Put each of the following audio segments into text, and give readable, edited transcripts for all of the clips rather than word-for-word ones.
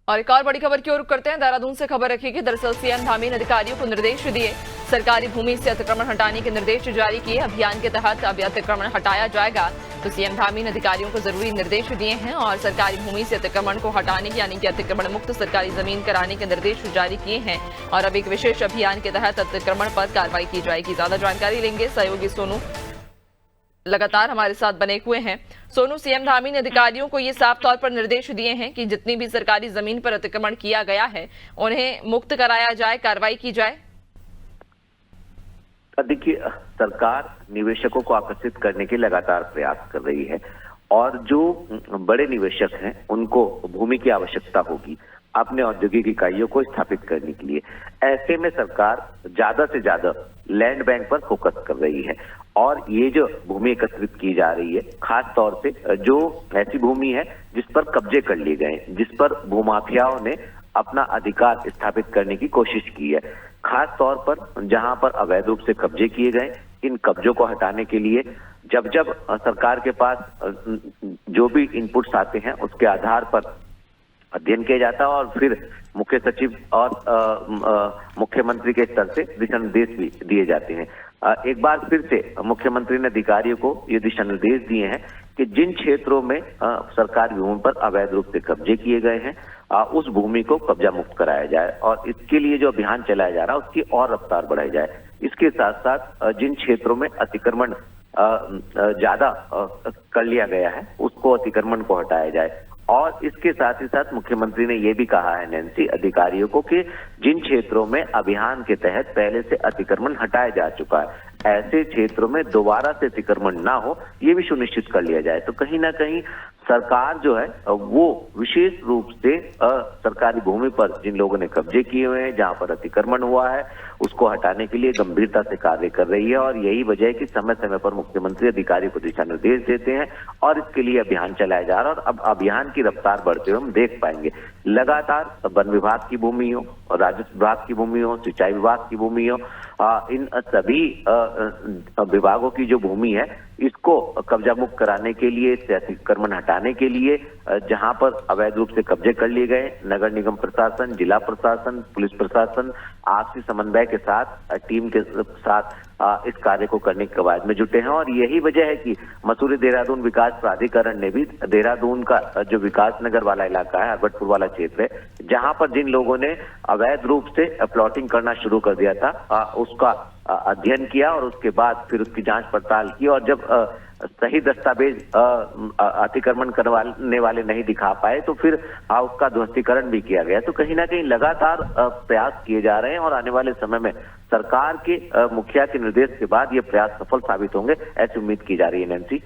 और एक और बड़ी खबर की ओर रुख करते हैं। देहरादून से खबर रखी कि दरअसल सीएम धामी ने अधिकारियों को निर्देश दिए, सरकारी भूमि से अतिक्रमण हटाने के निर्देश जारी किए। अभियान के तहत अब अतिक्रमण हटाया जाएगा। तो सीएम धामी ने अधिकारियों को जरूरी निर्देश दिए हैं और सरकारी भूमि से अतिक्रमण को हटाने की यानी कि अतिक्रमण मुक्त सरकारी जमीन कराने के निर्देश जारी किए हैं। और अब एक विशेष अभियान के तहत अतिक्रमण पर कार्रवाई की जाएगी। ज्यादा जानकारी लेंगे सहयोगी सोनू लगातार हमारे साथ बने हुए हैं। सोनू, सीएम धामी ने अधिकारियों को ये साफ तौर पर निर्देश दिए हैं कि जितनी भी सरकारी जमीन पर अतिक्रमण किया गया है उन्हें मुक्त कराया जाए, कार्रवाई की जाए। देखिए, सरकार निवेशकों को आकर्षित करने के लगातार प्रयास कर रही है और जो बड़े निवेशक हैं उनको भूमि की आवश्यकता होगी अपने औद्योगिक इकाइयों को स्थापित करने के लिए। ऐसे में सरकार ज्यादा से ज्यादा लैंड बैंक पर फोकस कर रही है और ये जो भूमि एकत्रित की जा रही है, खास तौर से जो ऐसी भूमि है जिस पर कब्जे कर लिए गए, जिस पर भूमाफियाओं ने अपना अधिकार स्थापित करने की कोशिश की है, खास तौर पर जहां पर अवैध रूप से कब्जे किए गए, इन कब्जों को हटाने के लिए जब जब सरकार के पास जो भी इनपुट्स आते हैं उसके आधार पर अध्ययन किया जाता है और फिर मुख्य सचिव और मुख्यमंत्री के स्तर से दिशा निर्देश भी दिए जाते हैं। एक बार फिर से मुख्यमंत्री ने अधिकारियों को ये दिशा निर्देश दिए हैं कि जिन क्षेत्रों में सरकारी भूमि पर अवैध रूप से कब्जे किए गए हैं उस भूमि को कब्जा मुक्त कराया जाए और इसके लिए जो अभियान चलाया जा रहा है उसकी और रफ्तार बढ़ाई जाए। इसके साथ साथ जिन क्षेत्रों में अतिक्रमण ज्यादा कर लिया गया है उसको अतिक्रमण को हटाया जाए। और इसके साथ ही साथ मुख्यमंत्री ने यह भी कहा है नैन्सी अधिकारियों को कि जिन क्षेत्रों में अभियान के तहत पहले से अतिक्रमण हटाया जा चुका है ऐसे क्षेत्रों में दोबारा से अतिक्रमण ना हो ये भी सुनिश्चित कर लिया जाए। तो कहीं ना कहीं सरकार जो है वो विशेष रूप से सरकारी भूमि पर जिन लोगों ने कब्जे किए हुए हैं, जहां पर अतिक्रमण हुआ है, उसको हटाने के लिए गंभीरता से कार्य कर रही है और यही वजह है कि समय समय पर मुख्यमंत्री अधिकारियों को दिशा निर्देश देते हैं और इसके लिए अभियान चलाया जा रहा है। और अब अभियान की रफ्तार बढ़ते हुए हम देख पाएंगे लगातार वन विभाग की भूमि हो, राजस्व विभाग की भूमि हो, सिंचाई विभाग की भूमि हो, इन सभी विभागों की जो भूमि है इसको कब्जा मुक्त कराने के लिए, इससे अतिक्रमण हटाने के लिए जहां पर अवैध रूप से कब्जे कर लिए गए, नगर निगम प्रशासन, जिला प्रशासन, पुलिस प्रशासन आपसी समन्वय के साथ टीम के साथ इस कार्य को करने के कवायद में जुटे हैं। और यही वजह है कि मसूरी देहरादून विकास प्राधिकरण ने भी देहरादून का जो विकास नगर वाला इलाका है, हरबटपुर वाला क्षेत्र है, जहां पर जिन लोगों ने अवैध रूप से प्लॉटिंग करना शुरू कर दिया था उसका अध्ययन किया और उसके बाद फिर उसकी जांच पड़ताल की और जब सही दस्तावेज अतिक्रमण करवाने वाले नहीं दिखा पाए तो फिर उसका ध्वस्तीकरण भी किया गया। तो कहीं ना कहीं लगातार प्रयास किए जा रहे हैं और आने वाले समय में सरकार के मुखिया के निर्देश के बाद ये प्रयास सफल साबित होंगे, ऐसी उम्मीद की जा रही है नैन्सी।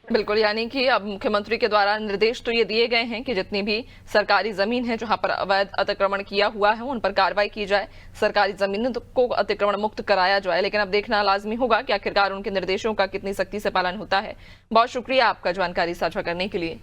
बिल्कुल, यानी कि अब मुख्यमंत्री के द्वारा निर्देश तो ये दिए गए हैं कि जितनी भी सरकारी जमीन है जहां पर अवैध अतिक्रमण किया हुआ है उन पर कार्रवाई की जाए, सरकारी जमीन को अतिक्रमण मुक्त कराया जाए। लेकिन अब देखना लाजमी होगा कि आखिरकार उनके निर्देशों का कितनी सख्ती से पालन होता है। बहुत शुक्रिया आपका जानकारी साझा करने के लिए।